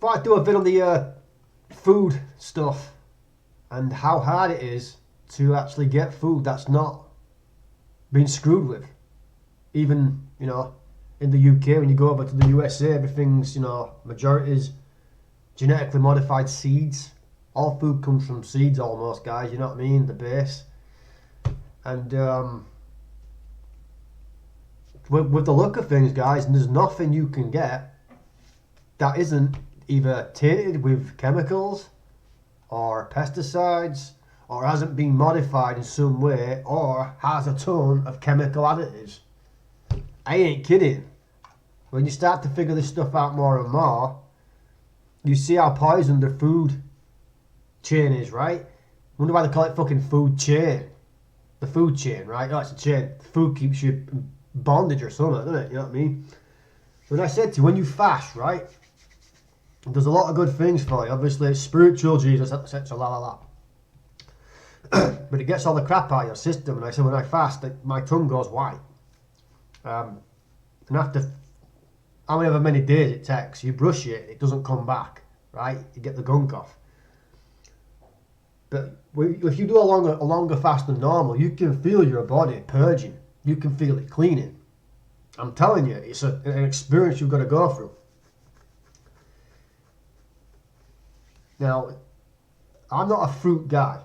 thought I'd do a bit on the food stuff and how hard it is to actually get food that's not being screwed with. Even, you know, in the UK, when you go over to the USA, everything's, you know, majority is genetically modified seeds. All food comes from seeds almost, guys, you know what I mean? The base. And with the look of things, guys, there's nothing you can get that isn't either tainted with chemicals or pesticides or hasn't been modified in some way or has a ton of chemical additives. I ain't kidding. When you start to figure this stuff out more and more, you see how poisoned the food chain is, right? Wonder why they call it fucking food chain. The food chain, right? Oh, it's a chain. Food keeps you in bondage or something, doesn't it? You know what I mean? So when I said to you, when you fast, right? There's a lot of good things for you. Obviously, it's spiritual, Jesus, etc. La la la. But it gets all the crap out of your system. And I said, when I fast, my tongue goes white. And after however many days it takes, you brush it, it doesn't come back, right? You get the gunk off. But if you do a longer fast than normal, you can feel your body purging. You can feel it cleaning. I'm telling you, it's an experience you've got to go through. Now, I'm not a fruit guy.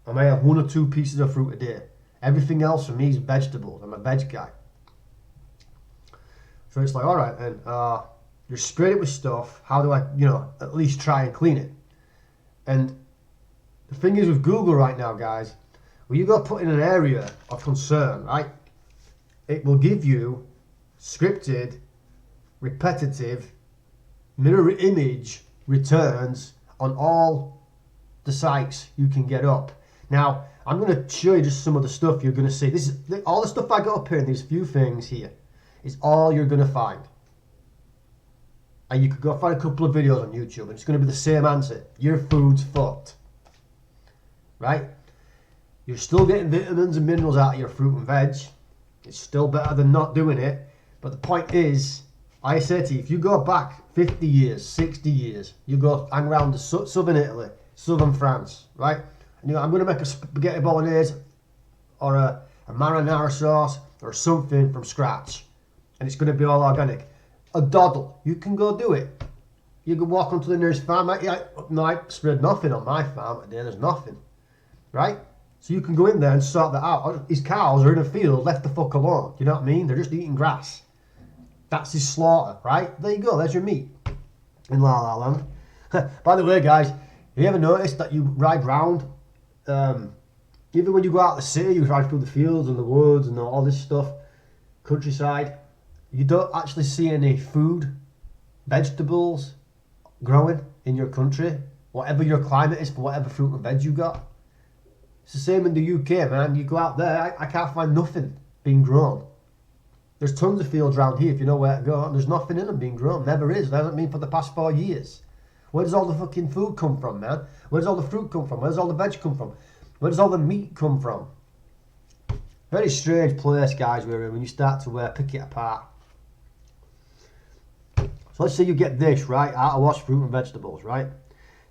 I may have 1 or 2 pieces of fruit a day. Everything else for me is vegetables. I'm a veg guy. So it's like, all right, then, you're sprayed it with stuff. How do I, you know, at least try and clean it? And the thing is with Google right now, guys, when you go put in an area of concern, right, it will give you scripted, repetitive, mirror image returns on all the sites you can get up. Now, I'm going to show you just some of the stuff you're going to see. This is all the stuff I got up here, and these few things here is all you're going to find. And you could go find a couple of videos on YouTube, and it's going to be the same answer. Your food's fucked. Right? You're still getting vitamins and minerals out of your fruit and veg. It's still better than not doing it. But the point is, I say to you, if you go back 50 years, 60 years, you go hang around the southern Italy, southern France, right? And you go, I'm going to make a spaghetti bolognese or a marinara sauce or something from scratch. And it's going to be all organic. A doddle, you can go do it. You can walk onto the nearest farm. I spread nothing on my farm today. There's nothing. Right? So you can go in there and sort that out. His cows are in a field, left the fuck alone. You know what I mean? They're just eating grass. That's his slaughter, right? There you go. There's your meat in La La Land. By the way, guys, have you ever noticed that you ride round, even when you go out the city, you ride through the fields and the woods and all this stuff, countryside, you don't actually see any food, vegetables growing in your country, whatever your climate is for whatever fruit and veg you got. It's the same in the UK, man. You go out there, I can't find nothing being grown. There's tons of fields around here if you know where to go, and there's nothing in them being grown. Never is. There hasn't been for the past 4 years. Where does all the fucking food come from, man? Where does all the fruit come from? Where does all the veg come from? Where does all the meat come from? Very strange place, guys, we're in when you start to pick it apart. So let's say you get this, right? Out of wash fruit and vegetables, right?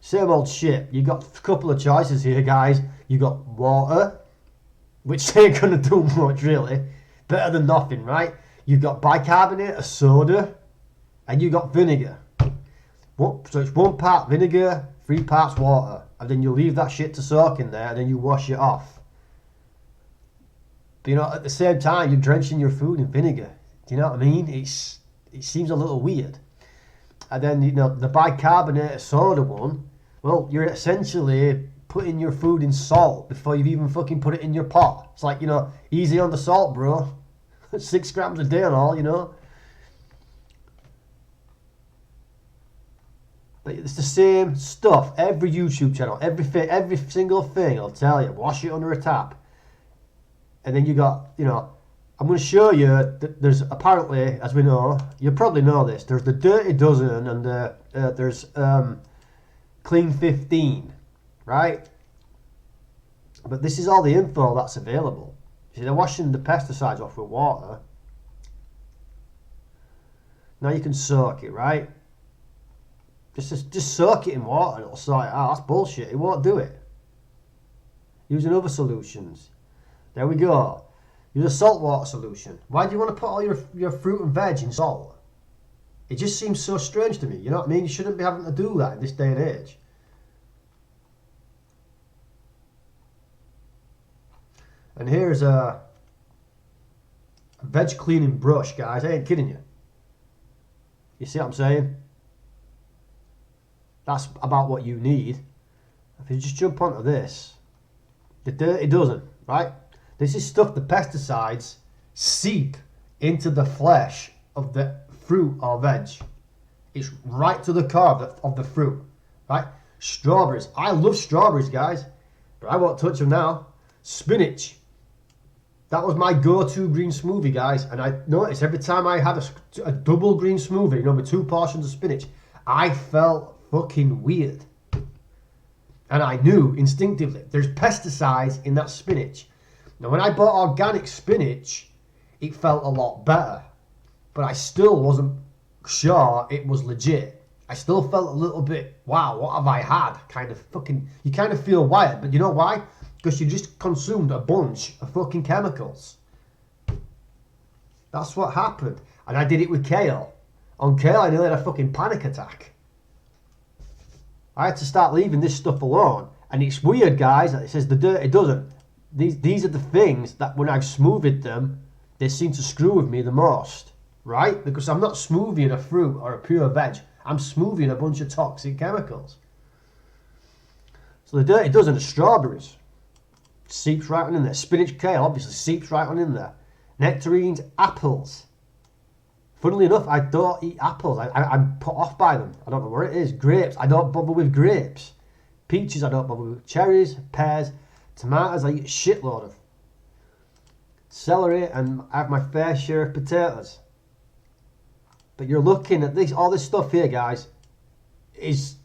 Same old shit. You got a couple of choices here, guys. You got water, which ain't gonna do much really. Better than nothing, right? You've got bicarbonate, a soda, and you got vinegar. So it's 1 part vinegar, 3 parts water, and then you leave that shit to soak in there, and then you wash it off. But you know, at the same time, you're drenching your food in vinegar. Do you know what I mean? It seems a little weird. And then, you know, the bicarbonate soda one, well, you're essentially putting your food in salt before you've even fucking put it in your pot. It's like, you know, easy on the salt, bro. 6 grams a day and all, you know. But it's the same stuff. Every YouTube channel, every single thing, I'll tell you, wash it under a tap. And then you got, you know, I'm going to show you that there's apparently, as we know, you probably know this, there's the Dirty Dozen and there's Clean 15, right? But this is all the info that's available. See, they're washing the pesticides off with water. Now you can soak it, right? Just soak it in water and it'll sort it out. That's bullshit. It won't do it. Using other solutions. There we go. Use a saltwater solution. Why do you want to put all your fruit and veg in salt? It just seems so strange to me. You know what I mean? You shouldn't be having to do that in this day and age. And here's a veg cleaning brush, guys. I ain't kidding you. You see what I'm saying? That's about what you need. If you just jump onto this, the dirty dozen, right? This is stuff the pesticides seep into the flesh of the fruit or veg. It's right to the core of the fruit, right? Strawberries. I love strawberries, guys, but I won't touch them now. Spinach. That was my go-to green smoothie, guys. And I noticed every time I had a double green smoothie, you know, with 2 portions of spinach, I felt fucking weird. And I knew instinctively, there's pesticides in that spinach. Now, when I bought organic spinach, it felt a lot better. But I still wasn't sure it was legit. I still felt a little bit, wow, what have I had? Kind of fucking, you kind of feel wired. But you know why? Because you just consumed a bunch of fucking chemicals. That's what happened. And I did it with kale. On kale, I nearly had a fucking panic attack. I had to start leaving this stuff alone. And it's weird, guys, that it says the dirty dozen. These are the things that when I've smoothed them, they seem to screw with me the most. Right? Because I'm not smoothing a fruit or a pure veg. I'm smoothing a bunch of toxic chemicals. So the dirty dozen are strawberries. Seeps right on in there. Spinach, kale, obviously seeps right on in there. Nectarines, apples. Funnily enough, I don't eat apples. I'm put off by them. I don't know where it is. Grapes, I don't bother with grapes. Peaches, I don't bother with. Cherries, pears, tomatoes, I eat a shitload of. Celery, and I have my fair share of potatoes. But you're looking at this, all this stuff here, guys, is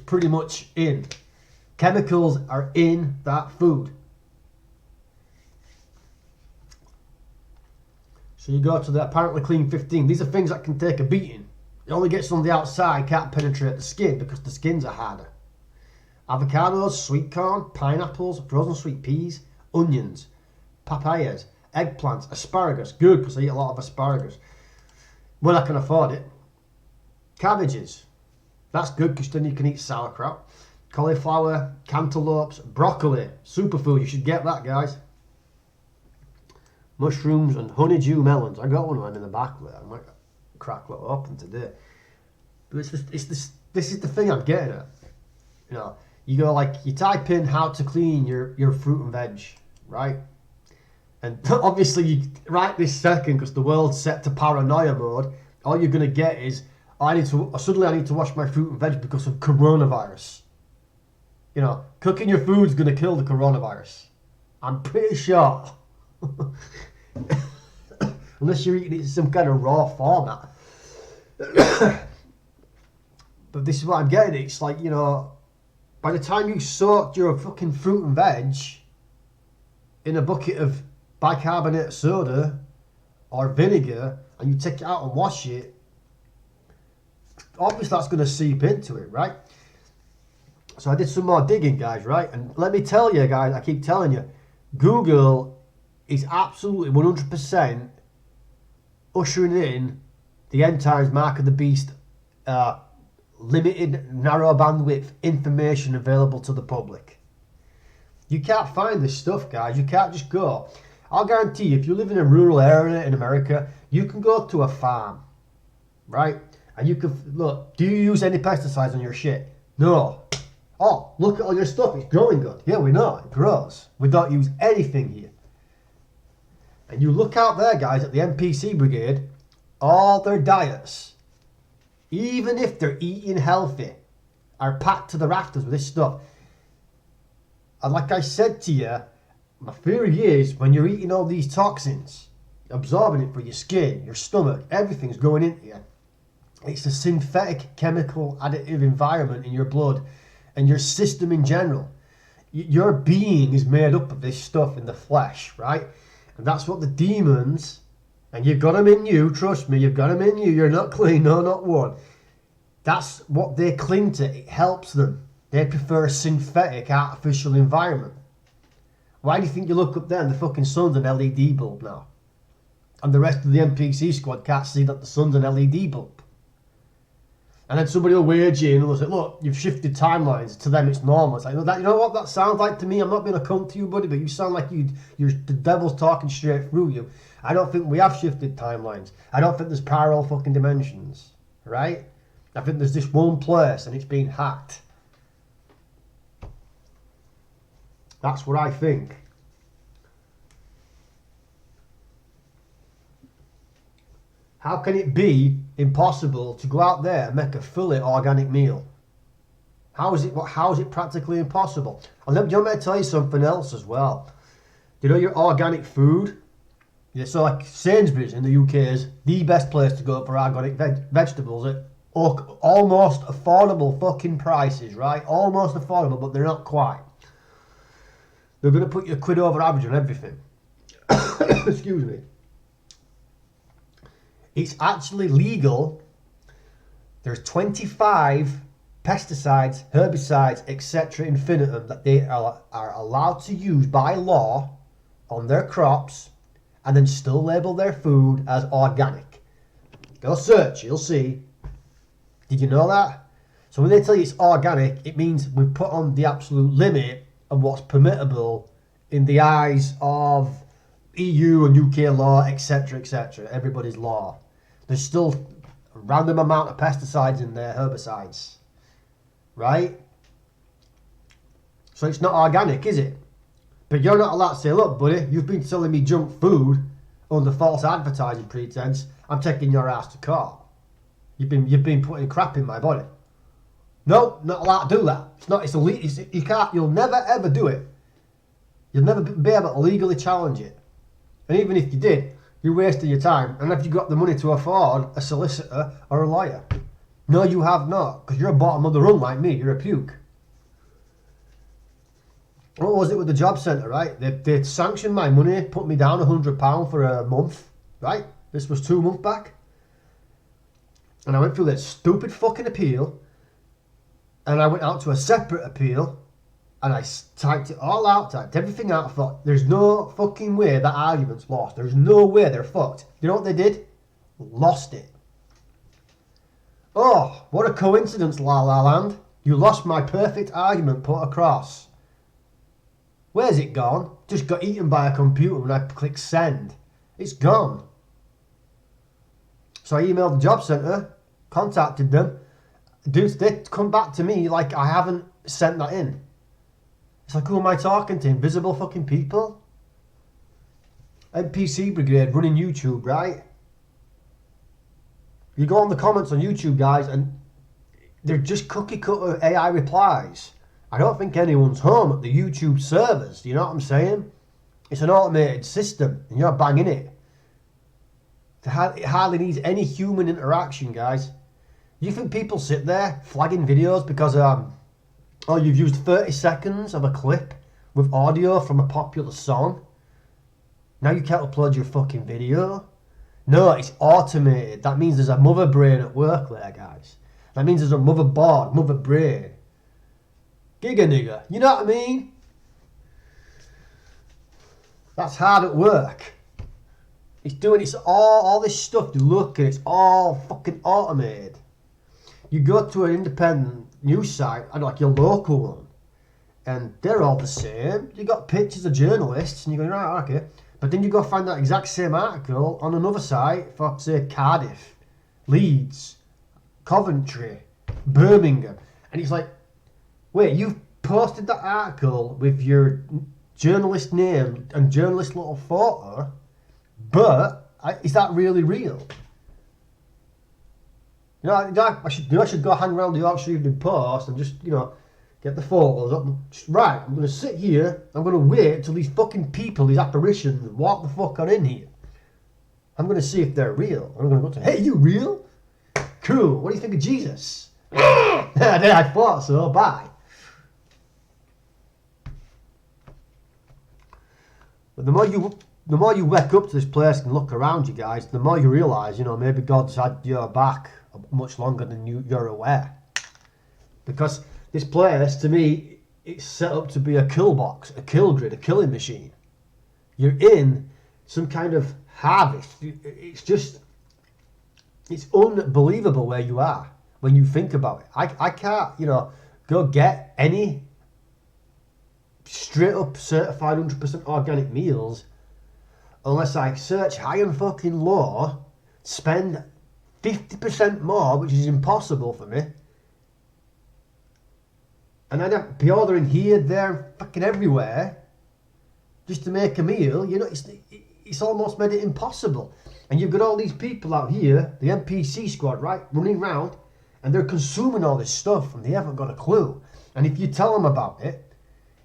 pretty much in. Chemicals are in that food. So you go to the apparently clean 15. These are things that can take a beating. It only gets on the outside, can't penetrate the skin because the skins are harder. Avocados, sweet corn, pineapples, frozen sweet peas, onions, papayas, eggplants, asparagus. Good, because I eat a lot of asparagus. When I can afford it. Cabbages. That's good because then you can eat sauerkraut. Cauliflower, cantaloupes, broccoli. Superfood, you should get that, guys. Mushrooms and honeydew melons. I got one of them in the back there. I might crack that open today. But this is the thing I'm getting at. You know, you go like, you type in how to clean your fruit and veg, right? And obviously, right this second, because the world's set to paranoia mode, all you're going to get is, suddenly I need to wash my fruit and veg because of coronavirus. You know, cooking your food's going to kill the coronavirus. I'm pretty sure. Unless you're eating it in some kind of raw format. But this is what I'm getting. It's like, you know, by the time you soaked your fucking fruit and veg in a bucket of bicarbonate soda or vinegar and you take it out and wash it, obviously that's going to seep into it, right? So I did some more digging, guys, right? And let me tell you, guys, I keep telling you, Google is absolutely 100% ushering in the end times mark of the beast, limited narrow bandwidth information available to the public. You can't find this stuff, guys. You can't just go. I'll guarantee you, if you live in a rural area in America, you can go to a farm, right? And you can, look, do you use any pesticides on your shit? No. Oh, look at all your stuff. It's growing good. Yeah, we know. It grows. We don't use anything here. And you look out there, guys, at the NPC brigade, all their diets, even if they're eating healthy, are packed to the rafters with this stuff. And like I said to you, my theory is when you're eating all these toxins, absorbing it for your skin, your stomach, everything's going into you. It's a synthetic chemical additive environment in your blood and your system in general. Your being is made up of this stuff in the flesh, right? And that's what the demons, and you've got them in you, trust me, you've got them in you, you're not clean, no, not one. That's what they cling to. It helps them. They prefer a synthetic, artificial environment. Why do you think you look up there and the fucking sun's an LED bulb now? And the rest of the NPC squad can't see that the sun's an LED bulb. And then somebody will wage you and they'll say, look, you've shifted timelines. To them, it's normal. It's like, you know what that sounds like to me? I'm not being a cunt to you, buddy, but you sound like you're the devil's talking straight through you. I don't think we have shifted timelines. I don't think there's parallel fucking dimensions, right? I think there's this one place and it's been hacked. That's what I think. How can it be impossible to go out there and make a fully organic meal? How is it practically impossible? And do you want me to tell you something else as well? Do you know your organic food? Yeah, so like Sainsbury's in the UK is the best place to go for organic vegetables at almost affordable fucking prices, right? Almost affordable, but they're not quite. They're going to put you a quid over average on everything. Excuse me. It's actually legal. There's 25 pesticides, herbicides, etc. infinitum that they are allowed to use by law on their crops and then still label their food as organic. Go search, you'll see. Did you know that? So when they tell you it's organic, it means we've put on the absolute limit of what's permittable in the eyes of EU and UK law, etc., etc., everybody's law. There's still a random amount of pesticides in there, herbicides, right? So it's not organic, is it? But you're not allowed to say, look, buddy, you've been selling me junk food under false advertising pretense. I'm taking your ass to court. You've been putting crap in my body. No, not allowed to do that. It's illegal. You'll never ever do it. You'll never be able to legally challenge it. And even if you did, you're wasting your time. And have you got the money to afford a solicitor or a lawyer? No, you have not, because you're a bottom of the rung like me. You're a puke. What was it with the job centre, right? They sanctioned my money, put me down £100 for a month, right? This was 2 months back. And I went through that stupid fucking appeal. And I went out to a separate appeal. And I typed it all out, typed everything out. I thought, there's no fucking way that argument's lost. There's no way they're fucked. You know what they did? Lost it. Oh, what a coincidence, La La Land. You lost my perfect argument put across. Where's it gone? Just got eaten by a computer when I click send. It's gone. So I emailed the job centre, contacted them. Dude, they come back to me like I haven't sent that in. It's like, who am I talking to? Invisible fucking people? NPC Brigade running YouTube, right? You go on the comments on YouTube, guys, and they're just cookie cutter AI replies. I don't think anyone's home at the YouTube servers. You know what I'm saying? It's an automated system, and you're banging it. It hardly needs any human interaction, guys. You think people sit there flagging videos because oh, you've used 30 seconds of a clip with audio from a popular song? Now you can't upload your fucking video? No, it's automated. That means there's a mother brain at work there, guys. That means there's a motherboard, mother brain. Giga nigger. You know what I mean? That's hard at work. It's all this stuff you look at, it's all fucking automated. You go to an independent news site, like your local one, and they're all the same. You got pictures of journalists, and you go, right, okay. But then you go find that exact same article on another site for, say, Cardiff, Leeds, Coventry, Birmingham. And it's like, wait, you've posted that article with your journalist name and journalist little photo, but is that really real? You know, I should go hang around the Yorkshire Evening Post and just, get the photos up. Right, I'm going to sit here, I'm going to wait till these fucking people, these apparitions, walk the fuck on in here. I'm going to see if they're real. I'm going to go to, hey, you real? Cool, what do you think of Jesus? I thought so, bye. But the more you wake up to this place and look around you guys, the more you realise, maybe God's had your back much longer than you're aware. Because this place, to me, it's set up to be a kill box, a kill grid, a killing machine. You're in some kind of harvest. It's unbelievable where you are when you think about it. I can't, go get any straight up certified 100% organic meals unless I search high and fucking low, spend 50% more, which is impossible for me, and I'd have to be ordering here, there, fucking everywhere just to make a meal. It's almost made it impossible. And you've got all these people out here, the NPC squad, right, running around, and they're consuming all this stuff and they haven't got a clue. And if you tell them about it,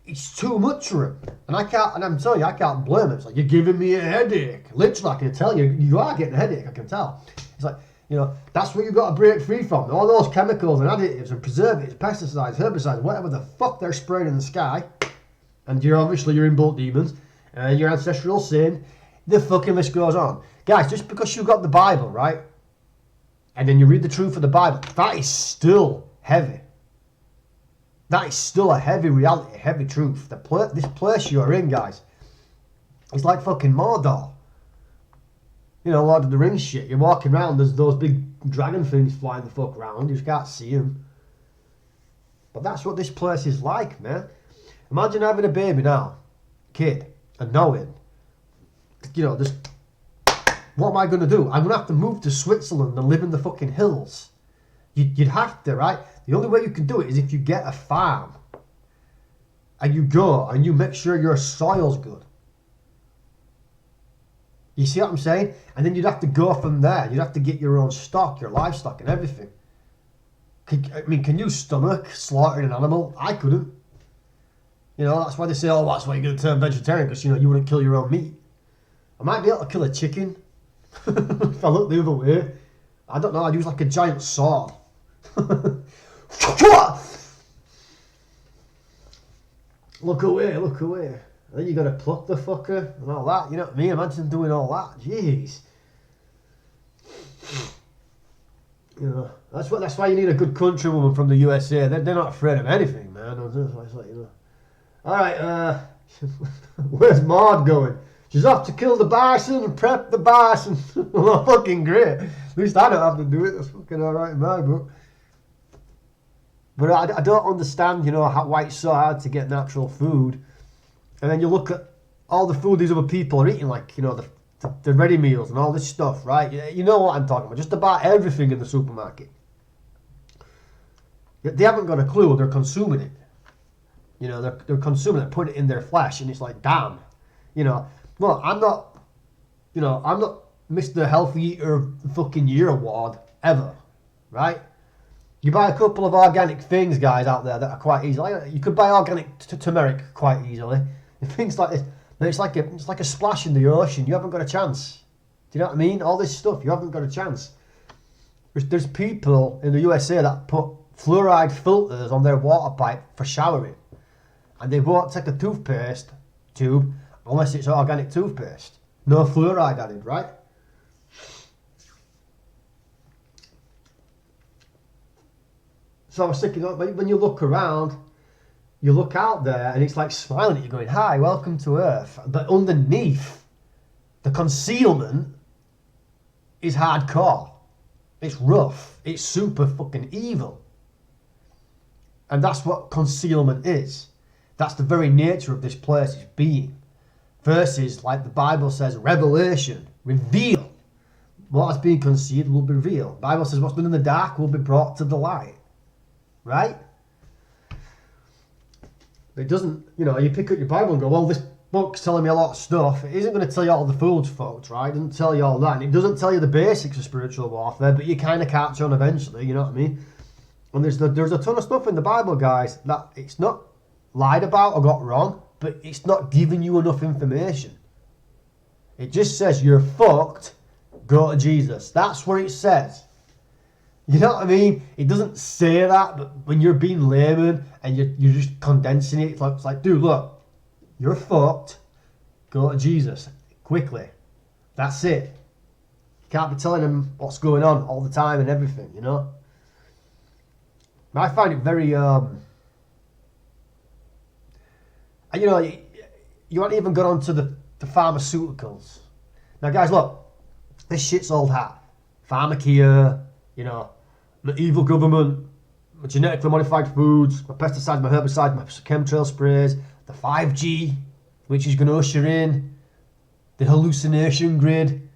it's too much for them. And I'm telling you, I can't blame them. It's like, you're giving me a headache. Literally, I can tell you, you are getting a headache, I can tell. It's like, that's what you've got to break free from. All those chemicals and additives and preservatives, pesticides, herbicides, whatever the fuck they're spraying in the sky. And you're in bulk demons, and your ancestral sin. The fucking list goes on. Guys, just because you've got the Bible, right? And then you read the truth of the Bible, that is still heavy. That is still a heavy reality, a heavy truth. This place you're in, guys, it's like fucking Mordor. Lord of the Rings shit. You're walking around, there's those big dragon things flying the fuck around. You just can't see them. But that's what this place is like, man. Imagine having a baby now, kid, and knowing, just, what am I going to do? I'm going to have to move to Switzerland and live in the fucking hills. You'd have to, right? The only way you can do it is if you get a farm. And you go and you make sure your soil's good. You see what I'm saying? And then you'd have to go from there. You'd have to get your own stock, your livestock and everything. Can you stomach slaughtering an animal? I couldn't. That's why they say, that's why you're going to turn vegetarian, because, you wouldn't kill your own meat. I might be able to kill a chicken if I look the other way. I don't know, I'd use like a giant sword. Look away. And then you got to pluck the fucker and all that. You know what I mean? Imagine doing all that. Jeez. That's why you need a good countrywoman from the USA. They're not afraid of anything, man. It's like, All right, where's Maud going? She's off to kill the bison and prep the bison. Well, fucking great. At least I don't have to do it. That's fucking alright in my book. But I don't understand, why it's so hard to get natural food. And then you look at all the food these other people are eating, like, the ready meals and all this stuff, right? You know what I'm talking about. Just about everything in the supermarket. They haven't got a clue, they're consuming it. They're consuming it, putting it in their flesh, and it's like, damn. Well, I'm not Mr. Healthy Eater of the fucking Year award, ever, right? You buy a couple of organic things, guys, out there that are quite easy. You could buy organic turmeric quite easily. And things like this, it's like a splash in the ocean. You haven't got a chance. Do you know what I mean? All this stuff, you haven't got a chance. There's people in the USA that put fluoride filters on their water pipe for showering. And they won't take a toothpaste tube unless it's organic toothpaste. No fluoride added, right? So I was thinking, when you look around, you look out there and it's like smiling at you going, hi, welcome to Earth. But underneath, the concealment is hardcore. It's rough. It's super fucking evil. And that's what concealment is. That's the very nature of this place is being. Versus, like the Bible says, revelation, reveal. What has been concealed will be revealed. The Bible says what's been in the dark will be brought to the light. Right? It doesn't, you pick up your Bible and go, well, this book's telling me a lot of stuff. It isn't going to tell you all the foods, folks, right? It doesn't tell you all that. And it doesn't tell you the basics of spiritual warfare, but you kind of catch on eventually, you know what I mean? And there's a ton of stuff in the Bible, guys, that it's not lied about or got wrong, but it's not giving you enough information. It just says you're fucked, go to Jesus. That's what it says. You know what I mean? It doesn't say that, but when you're being layman and you're just condensing it, it's like, dude, look, you're fucked, go to Jesus quickly. That's it. You can't be telling them what's going on all the time and everything, you know. I find it very, you know, you haven't even got onto the pharmaceuticals. Now, guys, look, this shit's old hat. Pharmacia, you know, the evil government, my genetically modified foods, my pesticides, my herbicides, my chemtrail sprays, the 5G, which is going to usher in the hallucination grid.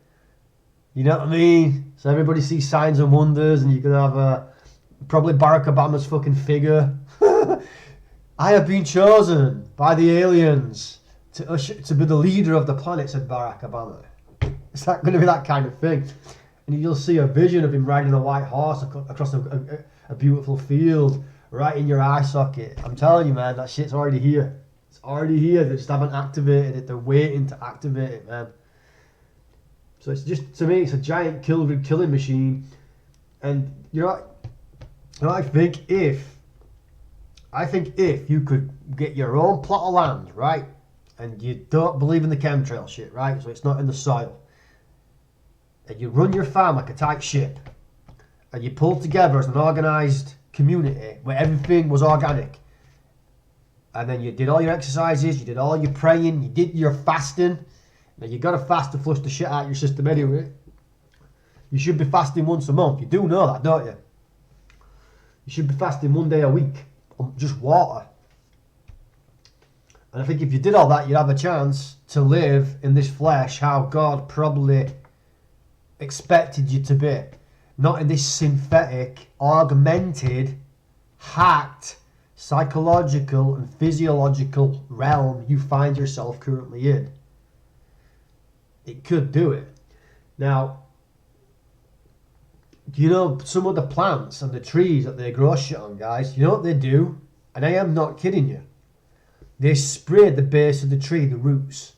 You know what I mean? So everybody sees signs and wonders, and you're going to have probably Barack Obama's fucking figure. I have been chosen by the aliens to be the leader of the planet, said Barack Obama. It's not going to be that kind of thing. And you'll see a vision of him riding a white horse across a beautiful field right in your eye socket. I'm telling you, man, that shit's already here. It's already here. They just haven't activated it. They're waiting to activate it, man. So it's just, to me, it's a giant killing machine. And you know, I think if you could get your own plot of land, right, and you don't believe in the chemtrail shit, right, so it's not in the soil, and you run your farm like a tight ship, and you pull together as an organised community where everything was organic, and then you did all your exercises, you did all your praying, you did your fasting. Now you got to fast to flush the shit out of your system anyway. You should be fasting once a month. You do know that, don't you? You should be fasting 1 day a week on just water. And I think if you did all that, you'd have a chance to live in this flesh how God probably expected you to be. Not in this synthetic, augmented, hacked, psychological and physiological realm you find yourself currently in. It could do it. Now, do you know some of the plants and the trees that they grow shit on, guys? You know what they do? And I am not kidding you. They spray the base of the tree, the roots.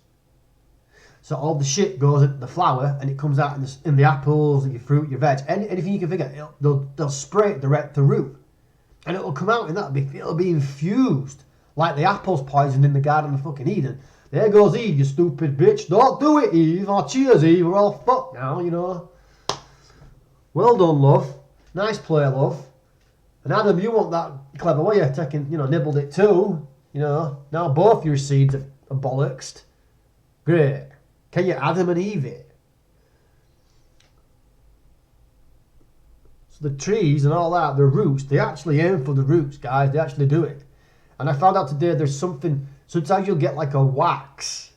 So all the shit goes into the flower and it comes out in the apples, your fruit, your veg, anything you can figure. They'll spray it direct to root. And it'll come out and it'll be infused. Like the apples poisoned in the Garden of fucking Eden. There goes Eve, you stupid bitch. Don't do it, Eve. Oh, cheers, Eve. We're all fucked now, you know. Well done, love. Nice play, love. And Adam, you weren't that clever, were you? Nibbled it too. You know, now both your seeds are bollocksed. Great. Can you Adam and Eve it? So the trees and all that, the roots, they actually aim for the roots, guys. They actually do it. And I found out today there's something, sometimes you'll get like a wax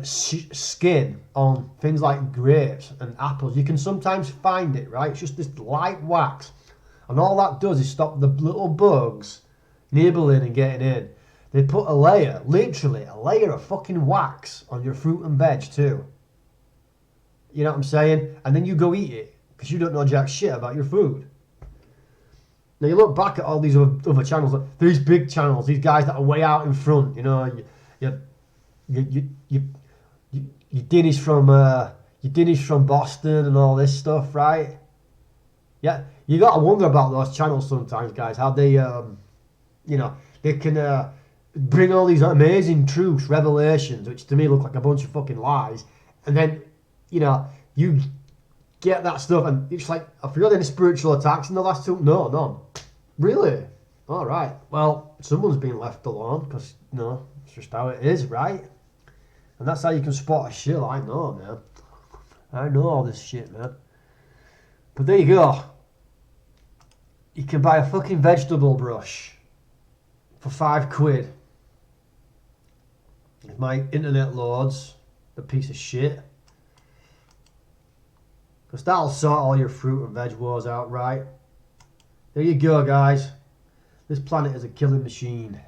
skin on things like grapes and apples. You can sometimes find it, right? It's just this light wax. And all that does is stop the little bugs nibbling and getting in. They put a layer, literally a layer of fucking wax on your fruit and veg too. You know what I'm saying? And then you go eat it because you don't know jack shit about your food. Now you look back at all these other channels, like these big channels, these guys that are way out in front. You know, you Dennis from Boston and all this stuff, right? Yeah, you got to wonder about those channels sometimes, guys. How they, they can bring all these amazing truths, revelations, which to me look like a bunch of fucking lies, and then, you get that stuff, and it's like, have you had any spiritual attacks in the last two? No, none. Really? All right. Well, someone's been left alone because, it's just how it is, right? And that's how you can spot a shill. I know, man. I know all this shit, man. But there you go. You can buy a fucking vegetable brush for £5. If my internet loads, the piece of shit. Because that'll sort all your fruit and veg woes out, right? There you go, guys. This planet is a killing machine.